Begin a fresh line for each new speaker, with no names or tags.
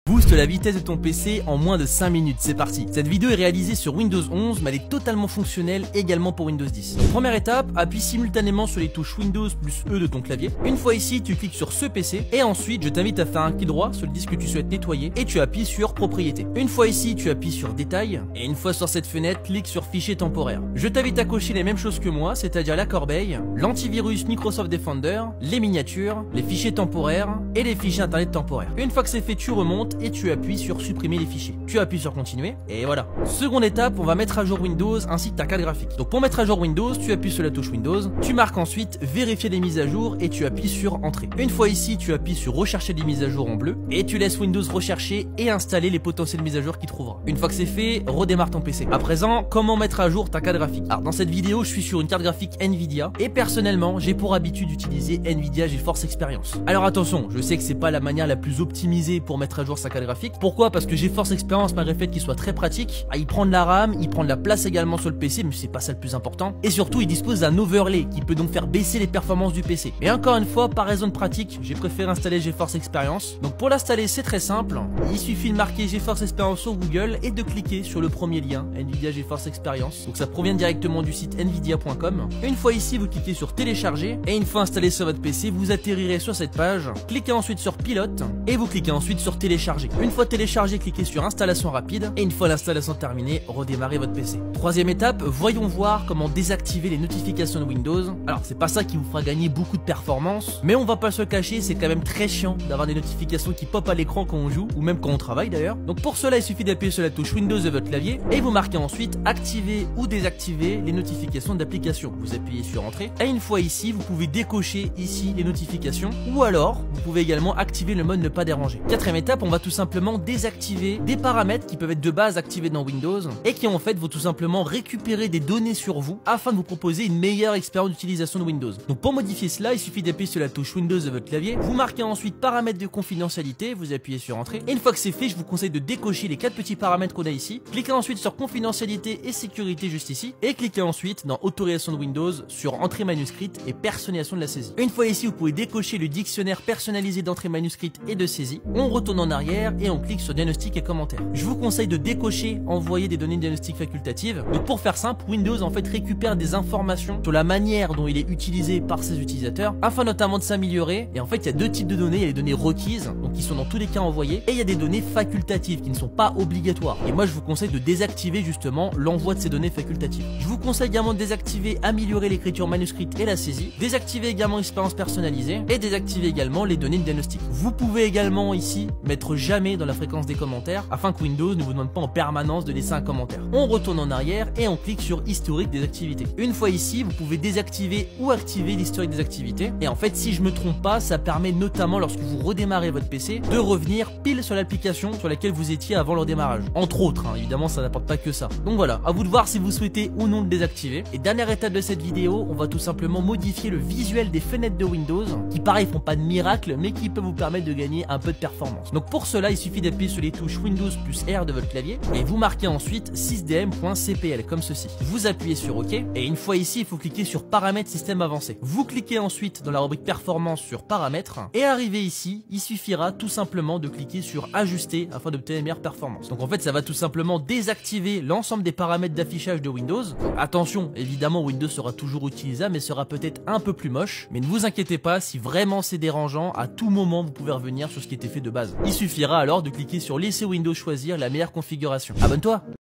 Booste la vitesse de ton PC en moins de 5 minutes, c'est parti. Cette vidéo est réalisée sur Windows 11, mais elle est totalement fonctionnelle également pour Windows 10. Donc, première étape, appuie simultanément sur les touches Windows plus E de ton clavier. Une fois ici, tu cliques sur ce PC et ensuite, je t'invite à faire un clic droit sur le disque que tu souhaites nettoyer et tu appuies sur Propriétés. Une fois ici, tu appuies sur Détail et une fois sur cette fenêtre, clique sur Fichier temporaire. Je t'invite à cocher les mêmes choses que moi, c'est-à-dire la corbeille, l'antivirus Microsoft Defender, les miniatures, les fichiers temporaires et les fichiers internet temporaires. Une fois que c'est fait, tu remontes et tu appuies sur supprimer les fichiers. Tu appuies sur continuer et voilà. Seconde étape, on va mettre à jour Windows ainsi que ta carte graphique. Donc pour mettre à jour Windows, tu appuies sur la touche Windows, tu marques ensuite vérifier les mises à jour et tu appuies sur entrée. Une fois ici, tu appuies sur rechercher les mises à jour en bleu et tu laisses Windows rechercher et installer les potentielles mises à jour qu'il trouvera. Une fois que c'est fait, redémarre ton PC. À présent, comment mettre à jour ta carte graphique? Alors dans cette vidéo, je suis sur une carte graphique Nvidia et personnellement, j'ai pour habitude d'utiliser Nvidia GeForce Experience. Alors attention, je sais que c'est pas la manière la plus optimisée pour mettre à jour sa carte graphique. Pourquoi? Parce que GeForce Experience, malgré le fait qu'il soit très pratique, il prend de la RAM, il prend de la place également sur le PC, mais c'est pas ça le plus important. Et surtout, il dispose d'un overlay qui peut donc faire baisser les performances du PC. Mais encore une fois, par raison de pratique, j'ai préféré installer GeForce Experience. Donc pour l'installer, c'est très simple. Il suffit de marquer GeForce Experience sur Google et de cliquer sur le premier lien, Nvidia GeForce Experience. Donc ça provient directement du site nvidia.com. Une fois ici, vous cliquez sur télécharger et une fois installé sur votre PC, vous atterrirez sur cette page. Cliquez ensuite sur pilote et vous cliquez ensuite sur télécharger. Une fois téléchargé, cliquez sur installation rapide et une fois l'installation terminée, redémarrez votre PC. Troisième étape, voyons voir comment désactiver les notifications de Windows. Alors c'est pas ça qui vous fera gagner beaucoup de performance, mais on va pas se le cacher, c'est quand même très chiant d'avoir des notifications qui pop à l'écran quand on joue ou même quand on travaille d'ailleurs. Donc pour cela, il suffit d'appuyer sur la touche Windows de votre clavier et vous marquez ensuite activer ou désactiver les notifications d'application. Vous appuyez sur entrée et une fois ici, vous pouvez décocher ici les notifications ou alors vous pouvez également activer le mode ne pas déranger. Quatrième étape, on va tout simplement désactiver des paramètres qui peuvent être de base activés dans Windows et qui en fait vont tout simplement récupérer des données sur vous afin de vous proposer une meilleure expérience d'utilisation de Windows. Donc pour modifier cela, il suffit d'appuyer sur la touche Windows de votre clavier, vous marquez ensuite paramètres de confidentialité, vous appuyez sur entrée et une fois que c'est fait, je vous conseille de décocher les 4 petits paramètres qu'on a ici, cliquez ensuite sur confidentialité et sécurité juste ici et cliquez ensuite dans autorisation de Windows sur entrée manuscrite et personnalisation de la saisie. Une fois ici, vous pouvez décocher le dictionnaire personnalisé d'entrée manuscrite et de saisie, on retourne en arrière et on clique sur diagnostic et commentaires. Je vous conseille de décocher envoyer des données de diagnostic facultatives. Donc pour faire simple, Windows en fait récupère des informations sur la manière dont il est utilisé par ses utilisateurs afin notamment de s'améliorer. Et en fait, il y a deux types de données, il y a les données requises, donc qui sont dans tous les cas envoyées, et il y a des données facultatives qui ne sont pas obligatoires. Et moi, je vous conseille de désactiver justement l'envoi de ces données facultatives. Je vous conseille également de désactiver améliorer l'écriture manuscrite et la saisie, désactiver également expérience personnalisée et désactiver également les données de diagnostic. Vous pouvez également ici mettre jamais dans la fréquence des commentaires afin que Windows ne vous demande pas en permanence de laisser un commentaire. On retourne en arrière et on clique sur historique des activités. Une fois ici, vous pouvez désactiver ou activer l'historique des activités. Et en fait, si je me trompe pas, ça permet notamment lorsque vous redémarrez votre PC de revenir pile sur l'application sur laquelle vous étiez avant le redémarrage. Entre autres, hein, évidemment, ça n'apporte pas que ça. Donc voilà, à vous de voir si vous souhaitez ou non le désactiver. Et dernière étape de cette vidéo, on va tout simplement modifier le visuel des fenêtres de Windows, qui pareil font pas de miracle, mais qui peuvent vous permettre de gagner un peu de performance. Donc pour cela, il suffit d'appuyer sur les touches Windows plus R de votre clavier et vous marquez ensuite sysdm.cpl comme ceci. Vous appuyez sur OK et une fois ici, il faut cliquer sur paramètres système avancé. Vous cliquez ensuite dans la rubrique performance sur paramètres et arrivé ici, il suffira tout simplement de cliquer sur ajuster afin d'obtenir une meilleure performance. Donc en fait, ça va tout simplement désactiver l'ensemble des paramètres d'affichage de Windows. Donc, attention, évidemment, Windows sera toujours utilisable mais sera peut-être un peu plus moche. Mais ne vous inquiétez pas, si vraiment c'est dérangeant, à tout moment, vous pouvez revenir sur ce qui était fait de base. Il suffira alors de cliquer sur laisser Windows choisir la meilleure configuration. Abonne-toi!